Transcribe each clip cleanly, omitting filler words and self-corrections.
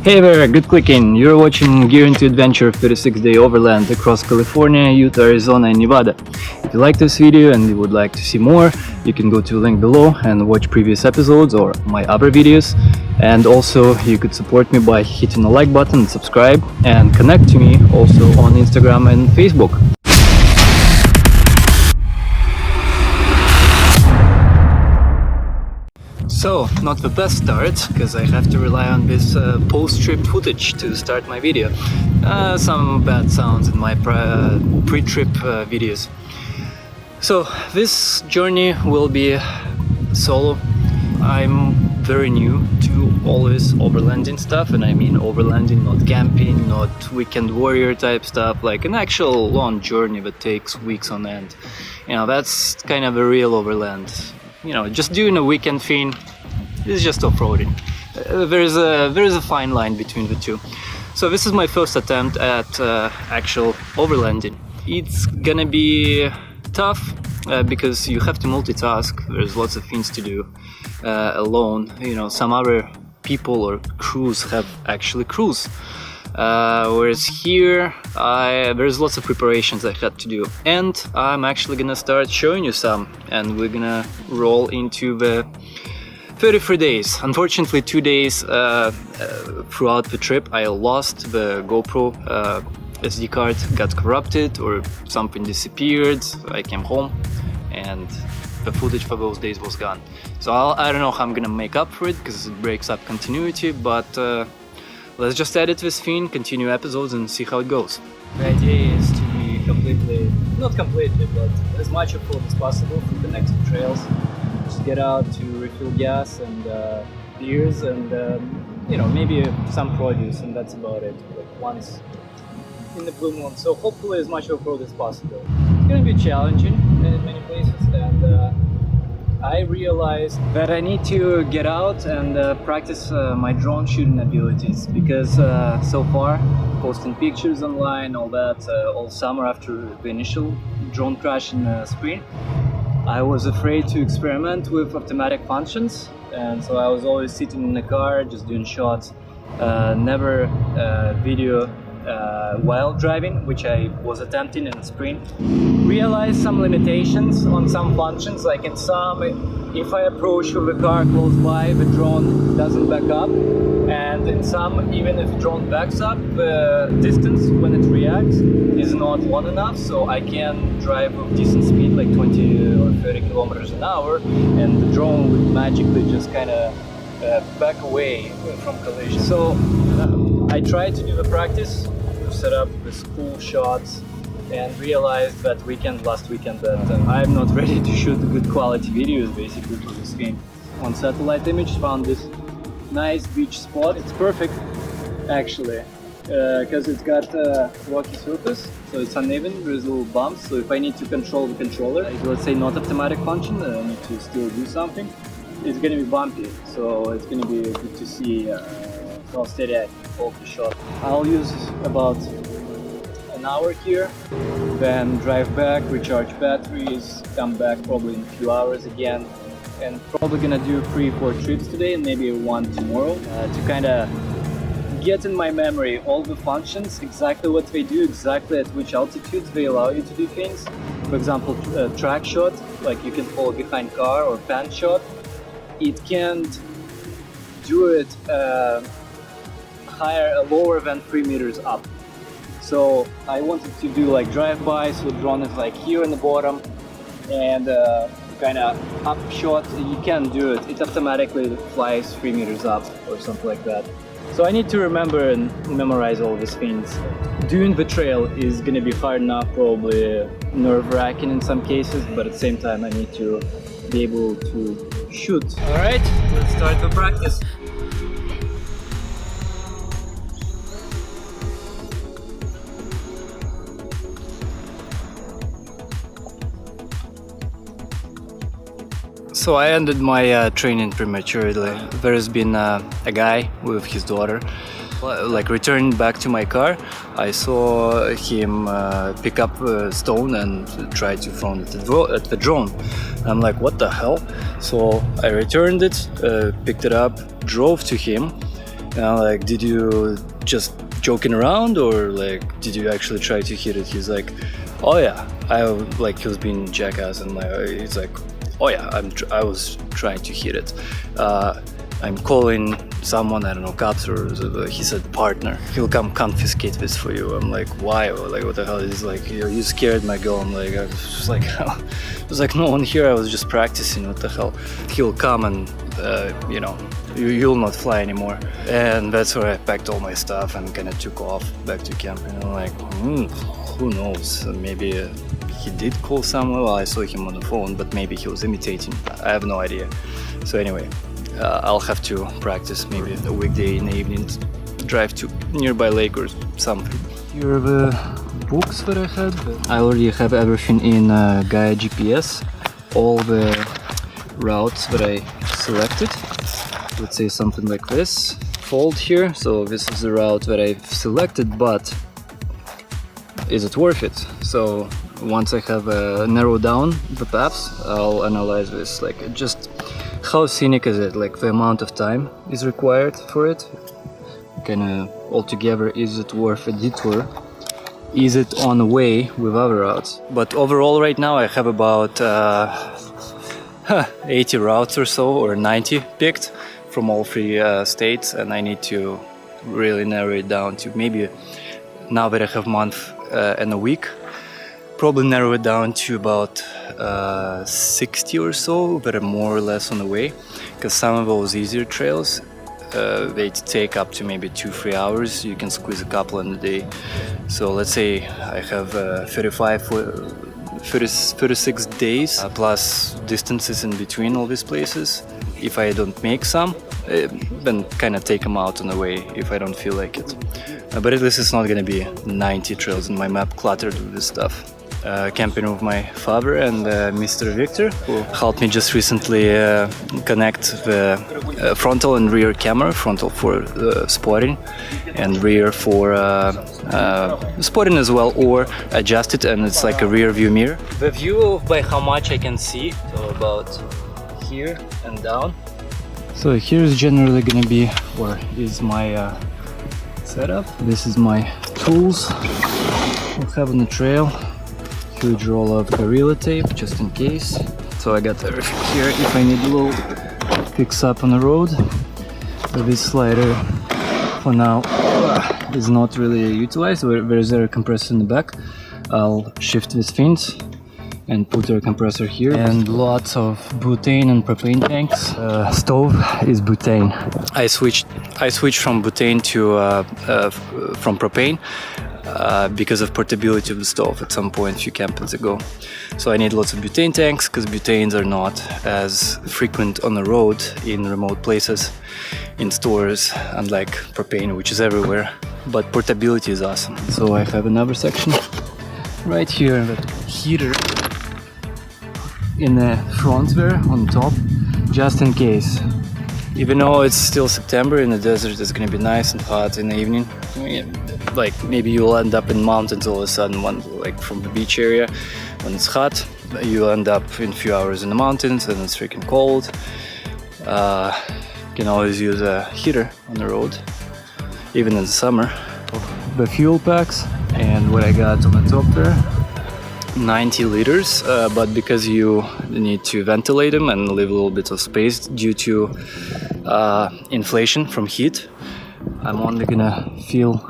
Hey there, good clicking. You're watching Gear into Adventure 36-day overland across California, Utah, Arizona and Nevada. If you like this video and you would like to see more, you can go to the link below and watch previous episodes or my other videos. And also you could support me by hitting the like button and subscribe, and connect to me also on Instagram and Facebook. So, not the best start, because I have to rely on this post-trip footage to start my video. Some bad sounds in my pre-trip videos. So, this journey will be solo. I'm very new to all this overlanding stuff, and I mean overlanding, not camping, not weekend warrior type stuff, like an actual long journey that takes weeks on end. You know, that's kind of a real overland. You know, just doing a weekend thing is just off-roading. There is a fine line between the two. So this is my first attempt at actual overlanding. It's gonna be tough because you have to multitask. There's lots of things to do alone. You know, some other people or crews have actually crews. Whereas here, there's lots of preparations I had to do, and I'm actually gonna start showing you some, and we're gonna roll into the 33 days. Unfortunately, 2 days throughout the trip I lost the GoPro SD card, got corrupted or something disappeared. I came home and the footage for those days was gone. So I don't know how I'm gonna make up for it, because it breaks up continuity, but let's just edit this thing, continue episodes and see how it goes. The idea is to be not completely, but as much of it as possible for the next trails. Just get out to refill gas and beers and you know, maybe some produce, and that's about it. Like once in the blue moon. So hopefully as much of road as possible. It's gonna be challenging in many places, and I realized that I need to get out and practice my drone shooting abilities, because so far, posting pictures online, all that, all summer after the initial drone crash in spring, I was afraid to experiment with automatic functions, and so I was always sitting in the car just doing shots, never video while driving, which I was attempting in the spring. Realized some limitations on some functions, like in some, if I approach with the car close by, the drone doesn't back up, and in some, even if the drone backs up, the distance when it reacts is not long enough, so I can drive with decent speed, like 20 or 30 kilometers an hour, and the drone would magically just kind of back away from collision. So I tried to do the practice, to set up with cool shots, and realized that last weekend that I'm not ready to shoot good quality videos basically for this game. On satellite image, found this nice beach spot. It's perfect actually, because it's got a rocky surface, so it's uneven, there's little bumps, so if I need to control the controller, like, let's say not automatic function, I need to still do something, it's gonna be bumpy, so it's gonna be good to see how steady I can hold the shot. I'll use about an hour here, then drive back, recharge batteries, come back probably in a few hours again, and probably gonna do 3-4 trips today and maybe one tomorrow to kind of get in my memory all the functions, exactly what they do, exactly at which altitudes they allow you to do things. For example, track shot, like you can follow behind car, or pan shot, it can't do it lower than 3 meters up. So I wanted to do like drive-by, so the drone is like here in the bottom, and kind of up shot, you can't do it. It automatically flies 3 meters up or something like that. So I need to remember and memorize all these things. Doing the trail is gonna be hard enough, probably nerve-wracking in some cases, but at the same time I need to be able to shoot. Alright, let's start the practice. So I ended my training prematurely. There's been a guy with his daughter, like returning back to my car. I saw him pick up a stone and try to throw it at the drone. I'm like, what the hell? So I returned it, picked it up, drove to him, And I'm like, did you just joking around, or like did you actually try to hit it? He's like, oh yeah, he was being jackass, and he's like, oh yeah, I was trying to hit it. I'm calling someone, I don't know, cops, or he said partner. He'll come confiscate this for you. I'm like, why? Like, what the hell? He's like, you scared my girl. I'm like, I was just like, it was like, no one here. I was just practicing. What the hell? He'll come and you'll not fly anymore. And that's where I packed all my stuff and kind of took off back to camp. And I'm like, who knows? Maybe he did call someone. Well, I saw him on the phone, but maybe he was imitating. I have no idea. So anyway, I'll have to practice maybe a weekday in the evening, drive to nearby lake or something. Here are the books that I had. I already have everything in Gaia GPS, all the routes that I selected. Let's say something like this. Fold here, so this is the route that I've selected, but is it worth it? So once I have narrowed down the paths, I'll analyze this, like just how scenic is it, like the amount of time is required for it, kind of altogether, is it worth a detour, is it on the way with other routes. But overall right now I have about 80 routes or so, or 90 picked from all three states, and I need to really narrow it down to maybe, now that I have a month and a week, probably narrow it down to about 60 or so that are more or less on the way, because some of those easier trails they take up to maybe 2-3 hours. You can squeeze a couple in a day. So let's say I have 36 days plus distances in between all these places. If I don't make some, then kind of take them out on the way if I don't feel like it. But at least it's not gonna be 90 trails in my map cluttered with this stuff. Camping with my father and Mr. Victor, who helped me just recently connect the frontal and rear camera, frontal for spotting and rear for spotting as well, or adjust it and it's like a rear view mirror. The view by how much I can see, so about here and down. So here's generally gonna be, or is my setup. This is my tools I'll have on the trail. Huge roll of Gorilla Tape just in case. So I got everything here if I need a little fix up on the road. But this slider for now is not really utilized. There's a compressor in the back. I'll shift this fins and put a compressor here, and lots of butane and propane tanks. Stove is butane. I switched from butane to from propane because of portability of the stove at some point a few campings ago. So I need lots of butane tanks because butanes are not as frequent on the road in remote places, in stores, unlike propane, which is everywhere. But portability is awesome. So I have another section right here, that heater in the front there on top, just in case. Even though it's still September in the desert, it's gonna be nice and hot in the evening. Like maybe you'll end up in mountains all of a sudden, like from the beach area. When it's hot, you'll end up in a few hours in the mountains and it's freaking cold. You can always use a heater on the road, even in the summer. The fuel packs and what I got on the top there, 90 liters, but because you need to ventilate them and leave a little bit of space due to inflation from heat, I'm only gonna fill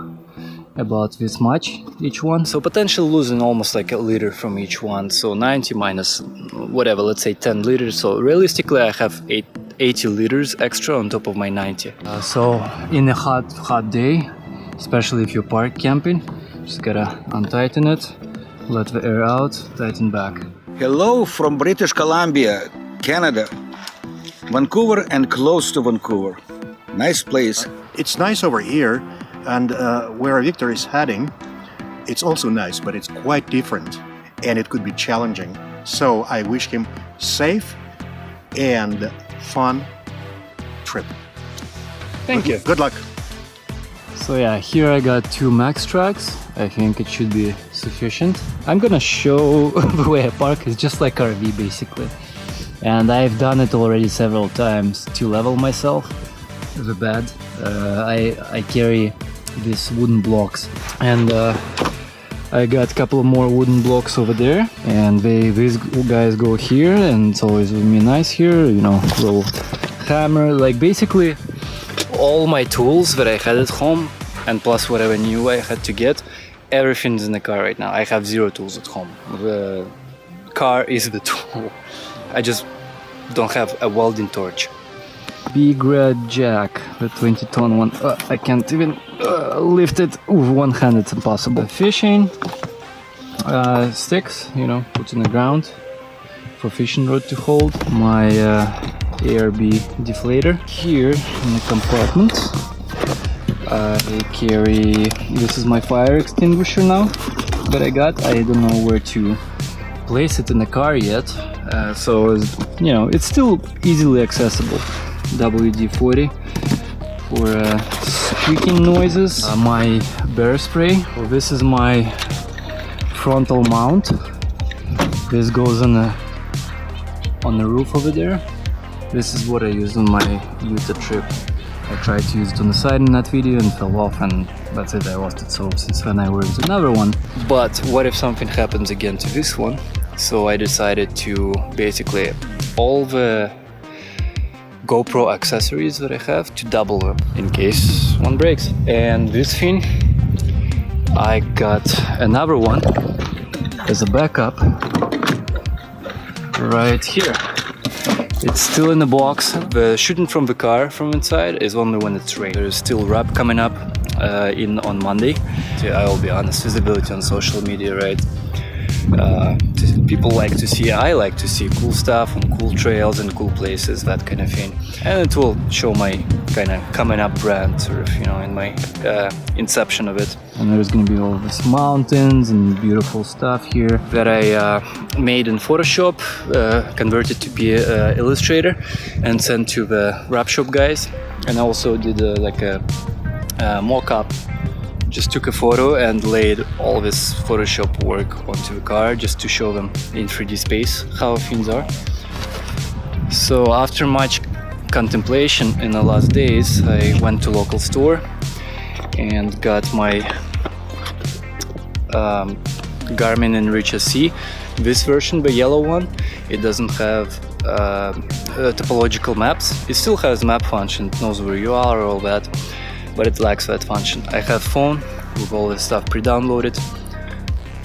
about this much each one. So potentially losing almost like a liter from each one. So 90 minus whatever, let's say 10 liters. So realistically I have 80 liters extra on top of my 90. So in a hot day, especially if you're park camping, just gotta untighten it, let the air out, tighten back. Hello from British Columbia, Canada. Vancouver and close to Vancouver. Nice place. It's nice over here, and where Victor is heading, it's also nice, but it's quite different, and it could be challenging. So I wish him safe and fun trip. Thank you. Good luck. So yeah, here I got 2 max tracks. I think it should be sufficient. I'm gonna show the way I park. It's just like RV basically. And I've done it already several times to level myself the bed I carry these wooden blocks, and I got a couple of more wooden blocks over there, and these guys go here, and it's always really nice here, you know, little hammer, like basically all my tools that I had at home, and plus whatever new I had to get, everything's in the car right now. I have 0 tools at home. The car is the tool. I just don't have a welding torch. Big red jack, the 20-ton one. I can't even lift it with one hand, it's impossible. Fishing sticks, you know, put in the ground for fishing rod to hold. My ARB deflator. Here in the compartment I carry, this is my fire extinguisher now that I got. I don't know where to place it in the car yet, so you know, it's still easily accessible. WD-40 for squeaking noises. My bear spray. Well, this is my frontal mount. This goes on the roof over there. This is what I used on my Utah trip. I tried to use it on the side in that video and fell off, and that's it, I lost it. So since then I ordered another one. But what if something happens again to this one? So I decided to basically all the GoPro accessories that I have to double them in case one breaks. And this thing, I got another one as a backup right here. It's still in the box. The shooting from the car from inside is only when it's raining. There's still wrap coming up on Monday. I will be honest, visibility on social media, right? People like to see, I like to see cool stuff on cool trails and cool places, that kind of thing. And it will show my kind of coming up brand, sort of, you know, in my inception of it. And there's gonna be all these mountains and beautiful stuff here that I made in Photoshop, converted to be an Illustrator and sent to the wrap shop guys. And I also did like a mock-up. Just took a photo and laid all this Photoshop work onto the car just to show them in 3D space how things are. So after much contemplation in the last days, I went to local store and got my Garmin Enrich SC. This version, the yellow one, it doesn't have topological maps. It still has map function, it knows where you are, all that, but it lacks that function. I have phone with all this stuff pre-downloaded.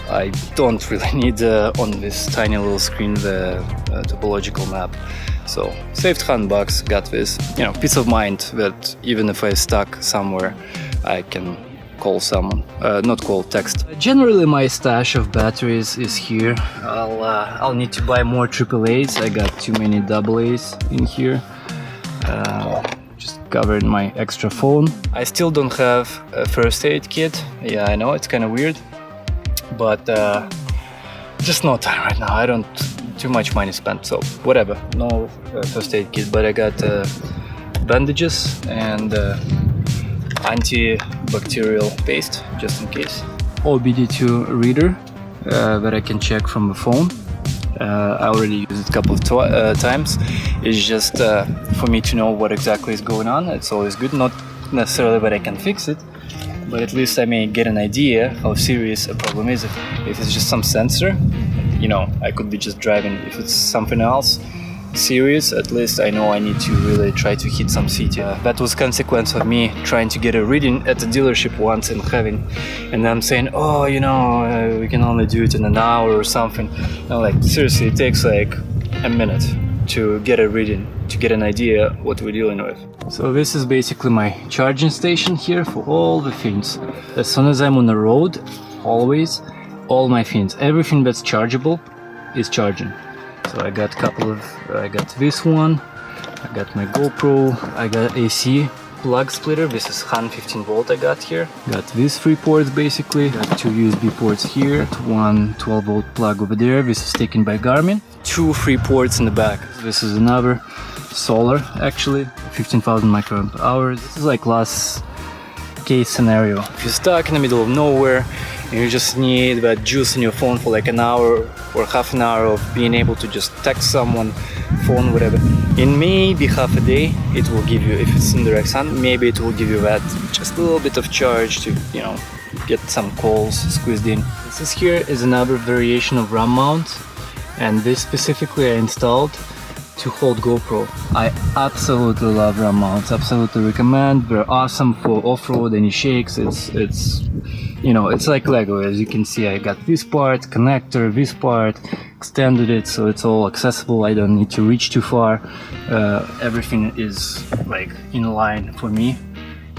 I don't really need on this tiny little screen the topological map. So saved $100, got this, you know, peace of mind that even if I'm stuck somewhere, I can call someone, not call, text. Generally my stash of batteries is here. I'll need to buy more AAAs. I got too many AA's in here. Just covered my extra phone. I still don't have a first aid kit. Yeah, I know it's kind of weird, but just no time right now. I don't too much money spent, so whatever. No first aid kit, but I got bandages and antibacterial paste just in case. OBD2 reader that I can check from the phone. I already used it a couple of times. It's just for me to know what exactly is going on. It's always good, not necessarily that I can fix it, but at least I may get an idea how serious a problem is. If it's just some sensor, you know, I could be just driving. If it's something else serious, at least I know I need to really try to hit some city. That was consequence of me trying to get a reading at the dealership once and I'm saying, oh, you know, we can only do it in an hour or something. I'm like, seriously, it takes like a minute to get a reading, to get an idea what we're dealing with. So this is basically my charging station here for all the things. As soon as I'm on the road, always, all my things, everything that's chargeable is charging. So I got I got this one, I got my GoPro, I got AC plug splitter. This is 115 volt I got here. Got these 3 ports basically. Got 2 USB ports here, one 12 volt plug over there. This is taken by Garmin. 2 3 ports in the back. This is another solar actually, 15,000 microamp hours. This is like lasts case scenario. If you're stuck in the middle of nowhere and you just need that juice in your phone for like an hour or half an hour of being able to just text someone, phone, whatever, in maybe half a day it will give you, if it's in direct sun, maybe it will give you that just a little bit of charge to, you know, get some calls squeezed in. This here is another variation of RAM mount, and this specifically I installed to hold GoPro. I absolutely love RAM mounts, absolutely recommend. They're awesome for off-road, any shakes. It's you know, it's like Lego. As you can see, I got this part, connector, this part, extended it so it's all accessible. I don't need to reach too far. Everything is like in line for me.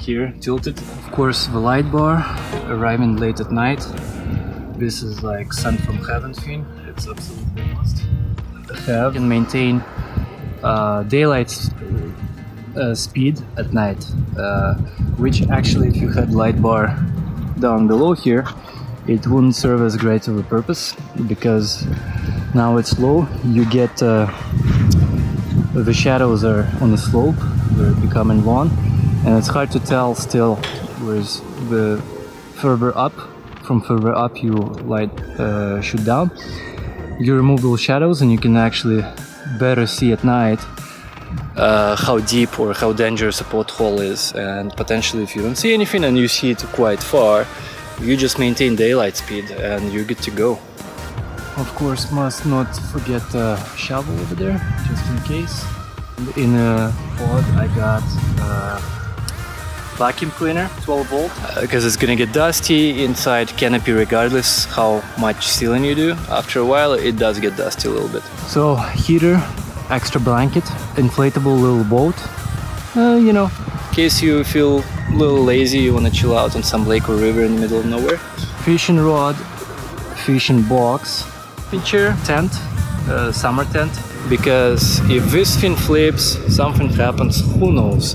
Here, tilted. Of course, the light bar, arriving late at night. This is like sent from heaven thing. It's absolutely must have. You can maintain daylight speed at night, which actually, if you had light bar down below here, it wouldn't serve as great of a purpose, because now it's low. You get the shadows are on the slope, they're becoming long, and it's hard to tell still. Whereas the further up you light shoot down, you remove those shadows and you can actually better see at night how deep or how dangerous a pothole is, and potentially if you don't see anything and you see it quite far, you just maintain daylight speed and you're good to go. Of course, must not forget the shovel over there, just in case. In a pod I got vacuum cleaner, 12 volt, because it's gonna get dusty inside canopy regardless how much sealing you do. After a while it does get dusty a little bit. So heater, extra blanket, inflatable little boat, you know, in case you feel a little lazy, you want to chill out on some lake or river in the middle of nowhere. Fishing rod, fishing box, feature tent, summer tent, because if this thing flips, something happens, who knows.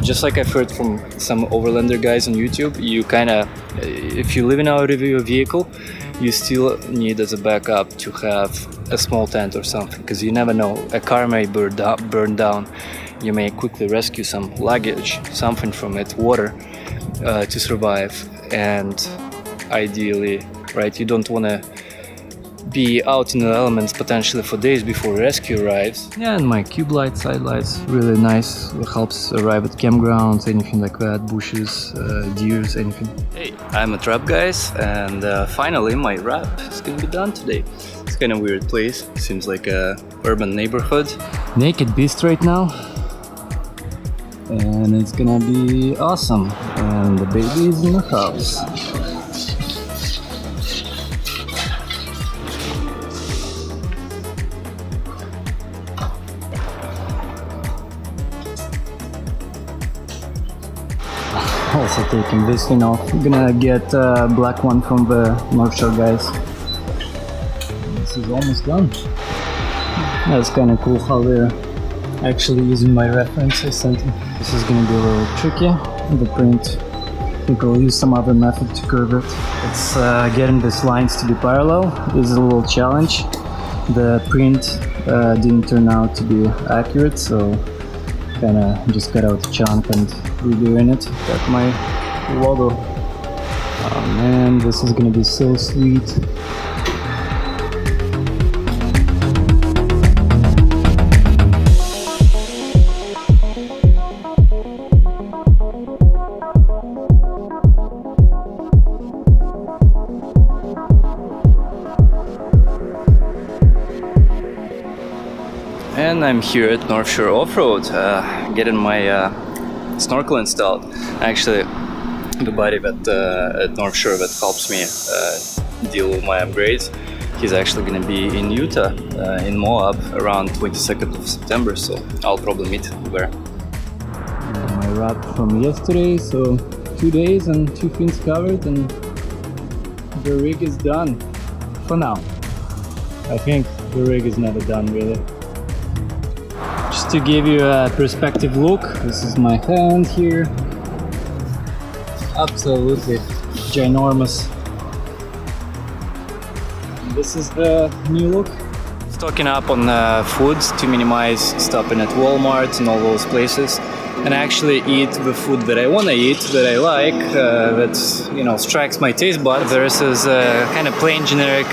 Just like I've heard from some overlander guys on YouTube, you kinda, if you live in out of your vehicle, you still need as a backup to have a small tent or something, because you never know, a car may burn down. You may quickly rescue some luggage, something from it, water, to survive. And ideally, right, you don't want to be out in the elements potentially for days before rescue arrives. Yeah, and my cube light, side lights, really nice. It helps arrive at campgrounds, anything like that, bushes, deers, anything. Hey, I'm a trap guys, and finally my wrap is gonna be done today. It's kind of weird place, seems like a urban neighborhood. Naked beast right now, and it's gonna be awesome. And the baby is in the house. Also taking this thing off. I'm gonna get a black one from the Northshore guys. This is almost done. That's kind of cool how they're actually using my reference I sent them. This is gonna be a little tricky. The print, I think I'll use some other method to curve it. It's getting these lines to be parallel. This is a little challenge. The print didn't turn out to be accurate, so kinda just cut out a chunk and redoing it. Got my logo. Oh man, this is gonna be so sweet. And I'm here at Northshore Off-Road, getting my snorkel installed. Actually, the buddy that at Northshore that helps me deal with my upgrades, he's actually going to be in Utah, in Moab, around 22nd of September, so I'll probably meet him there. My wrap from yesterday, so 2 days and 2 fins covered, and the rig is done for now. I think the rig is never done really. Just to give you a perspective look, this is my hand here. Absolutely ginormous. This is the new look. Stocking up on foods to minimize stopping at Walmart and all those places. and actually eat the food that I want to eat, that I like, that strikes my taste bud, versus kind of plain generic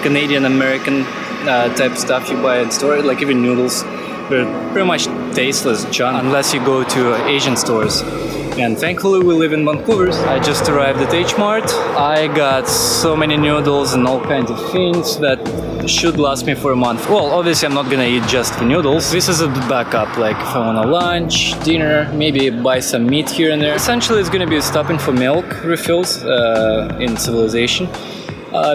Canadian American type stuff you buy in store, like even noodles. They're pretty much tasteless junk unless you go to Asian stores. And thankfully we live in Vancouver. I just arrived at H-Mart. I got so many noodles and all kinds of things that should last me for a month. Well, obviously I'm not gonna eat just the noodles. This is a backup, like if I want a lunch, dinner, maybe buy some meat here and there. Essentially it's gonna be stopping for milk refills in civilization.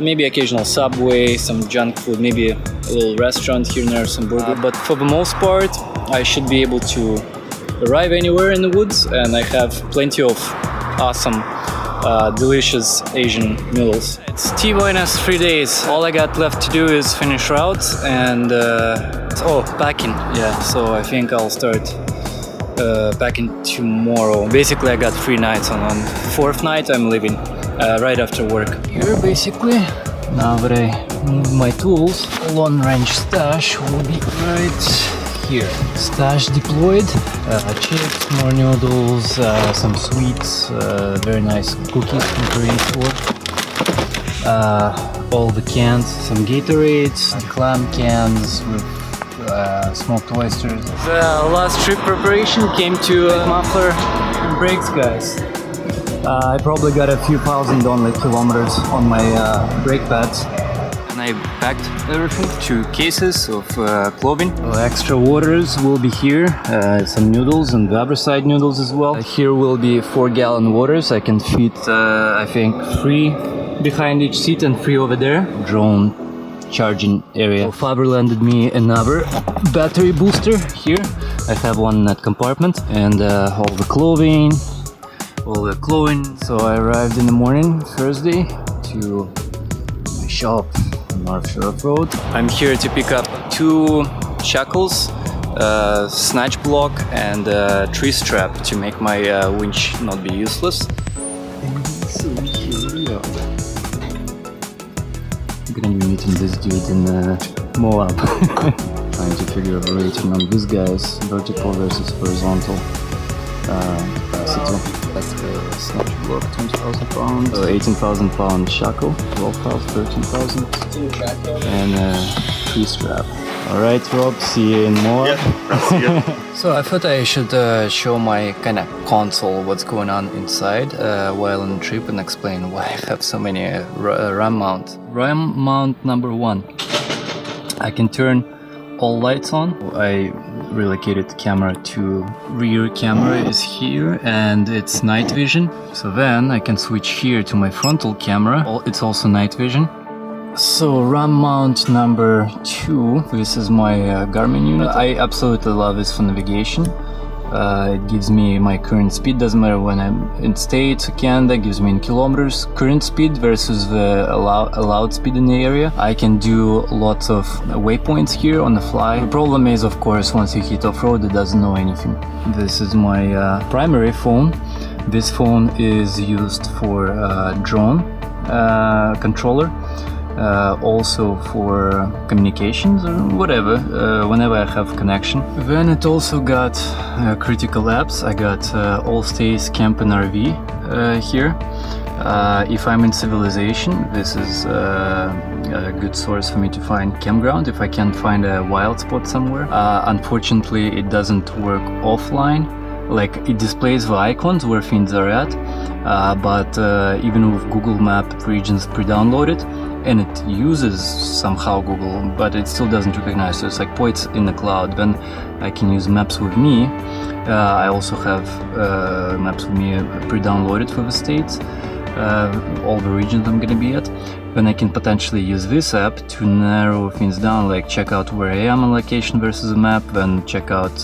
Maybe occasional Subway, some junk food, maybe a little restaurant here and there, some burger. But for the most part, I should be able to arrive anywhere in the woods, and I have plenty of awesome, delicious Asian noodles. It's T-3 days. All I got left to do is finish routes and packing. Yeah, so I think I'll start packing tomorrow. Basically, I got 3 nights. On 4th night, I'm leaving right after work. Here, basically, now that I move my tools, long range stash will be right here. Stash deployed, chips, more noodles, some sweets, very nice cookies from Korean store. All the cans, some Gatorades, clam cans with smoked oysters. The last trip preparation came to muffler and brakes, guys. I probably got a few thousand only kilometers on my brake pads. And I packed everything, 2 cases of clothing. Extra waters will be here, some noodles and the other side noodles as well. Here will be 4-gallon waters. I can fit, I think, 3 behind each seat and 3 over there. Drone charging area. Father landed me another battery booster here. I have one in that compartment, and all the clothing. So I arrived in the morning, Thursday, to my shop on Northshore Road. I'm here to pick up 2 shackles, snatch block, and tree strap to make my winch not be useless. So here we are. I'm gonna be meeting this dude in Moab. Trying to figure out a rating on this guy's vertical versus horizontal capacity. That's the snatch block, 20,000 pounds, 18,000 pound shackle, 12,000, 13,000, and tree strap. Alright, Rob, see you in more. Yeah, So I thought I should show my kind of console, what's going on inside while on the trip, and explain why I have so many RAM mount. RAM mount number 1. I can turn all lights on. I relocated the camera to rear camera is here, and it's night vision. So then I can switch here to my frontal camera. It's also night vision. So RAM mount number 2. This is my Garmin unit. I absolutely love this for navigation. It gives me my current speed, doesn't matter when I'm in States or Canada, it gives me in kilometers current speed versus the allowed speed in the area. I can do lots of waypoints here on the fly. The problem is, of course, once you hit off-road, it doesn't know anything. This is my primary phone. This phone is used for drone controller. Also for communications or whatever, whenever I have connection. Then it also got critical apps. I got All Stays Camp and RV here. If I'm in civilization, this is a good source for me to find campground if I can't find a wild spot somewhere. Unfortunately, it doesn't work offline. Like, it displays the icons where things are at, but even with Google Map regions pre-downloaded, and it uses somehow Google, but it still doesn't recognize. So it's like points in the cloud. Then I can use Maps with Me. I also have Maps with Me pre-downloaded for the states, all the regions I'm gonna be at. Then I can potentially use this app to narrow things down, like check out where I am on location versus a map, then check out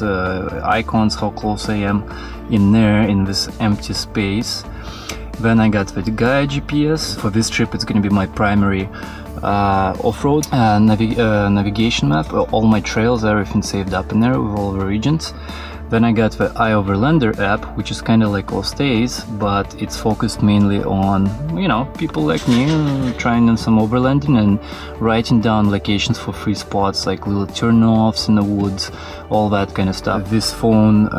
icons, how close I am in there, in this empty space. Then I got the Gaia GPS. For this trip, it's going to be my primary off-road navigation map. All my trails, everything saved up in there with all the regions. Then I got the OVERLAND app, which is kind of like All Stays, but it's focused mainly on, you know, people like me trying on some overlanding and writing down locations for free spots, like little turn-offs in the woods, all that kind of stuff. This phone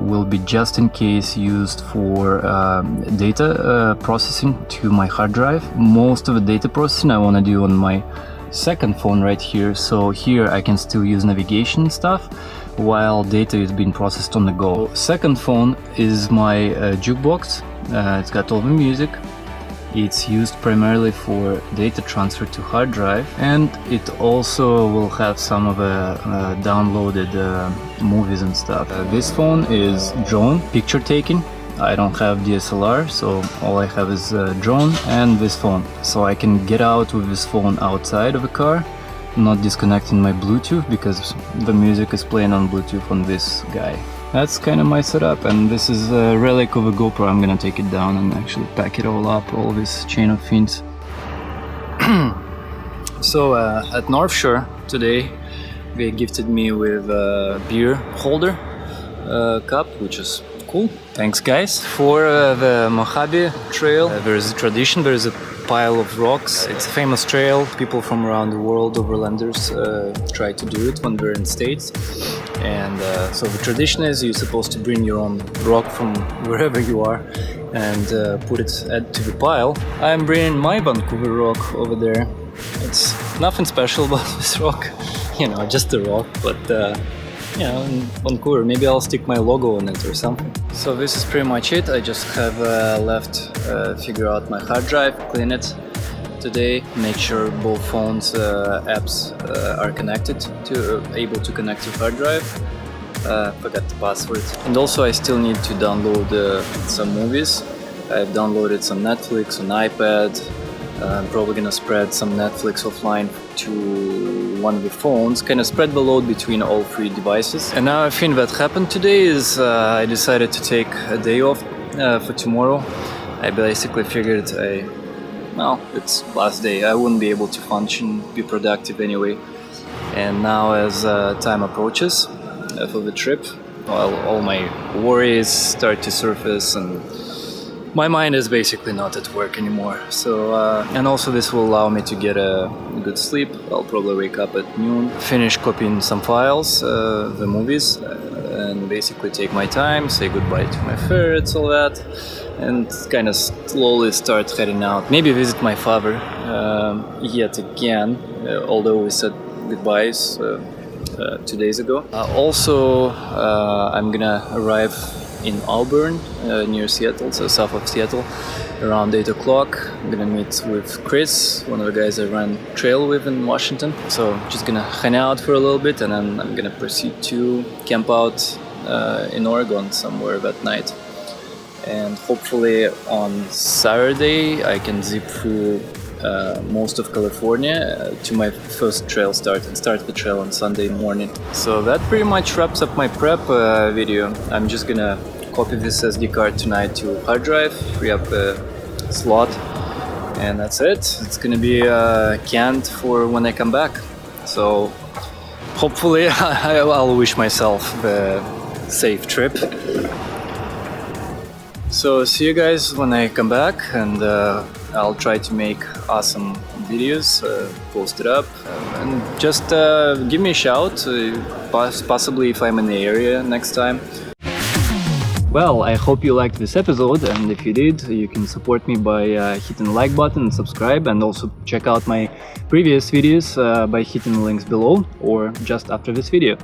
will be just in case used for data processing to my hard drive. Most of the data processing I want to do on my second phone right here, so here I can still use navigation and stuff while data is being processed on the go. Second phone is my Jukebox. It's got all the music. It's used primarily for data transfer to hard drive, and it also will have some of the downloaded movies and stuff. This phone is drone picture taking. I don't have DSLR, so all I have is drone and this phone. So I can get out with this phone outside of the car, not disconnecting my Bluetooth, because the music is playing on Bluetooth on this guy. That's kind of my setup, and this is a relic of a GoPro. I'm gonna take it down and actually pack it all up, all this chain of fins. So at Northshore today, they gifted me with a beer holder cup, which is cool. Thanks, guys. For the Mojave Trail, there is a tradition. There is a pile of rocks. It's a famous trail. People from around the world, overlanders, try to do it when they're in States. And so the tradition is you're supposed to bring your own rock from wherever you are and put it to the pile. I'm bringing my Vancouver rock over there. It's nothing special about this rock, you know, just a rock, but you know, in Vancouver, maybe I'll stick my logo on it or something. So this is pretty much it. I just have left figure out my hard drive, clean it today, make sure both phones apps are connected to able to connect to hard drive. Forgot the password. And also I still need to download some movies. I've downloaded some Netflix on iPad. I'm probably gonna spread some Netflix offline to one of the phones, kind of spread the load between all three devices. And now I think that happened today is I decided to take a day off for tomorrow. I basically figured well, it's last day, I wouldn't be able to function, be productive anyway. And now as time approaches for the trip, well, all my worries start to surface and my mind is basically not at work anymore. So, and also this will allow me to get a good sleep. I'll probably wake up at noon, finish copying some files, the movies, and basically take my time, say goodbye to my ferrets, all that, and kind of slowly start heading out. Maybe visit my father yet again, although we said goodbyes 2 days ago. Also, I'm gonna arrive in Auburn, near Seattle, so south of Seattle, around 8 o'clock. I'm gonna meet with Chris, one of the guys I ran trail with in Washington. So just gonna hang out for a little bit, and then I'm gonna proceed to camp out in Oregon somewhere that night. And hopefully on Saturday I can zip through most of California to my first trail start and start the trail on Sunday morning. So that pretty much wraps up my prep video. I'm just gonna copy this SD card tonight to hard drive, free up a slot, and that's it. It's gonna be canned for when I come back. So hopefully I'll wish myself a safe trip. So see you guys when I come back, and I'll try to make awesome videos, post it up, and just give me a shout, possibly if I'm in the area next time. Well, I hope you liked this episode, and if you did, you can support me by hitting the like button and subscribe, and also check out my previous videos by hitting the links below or just after this video.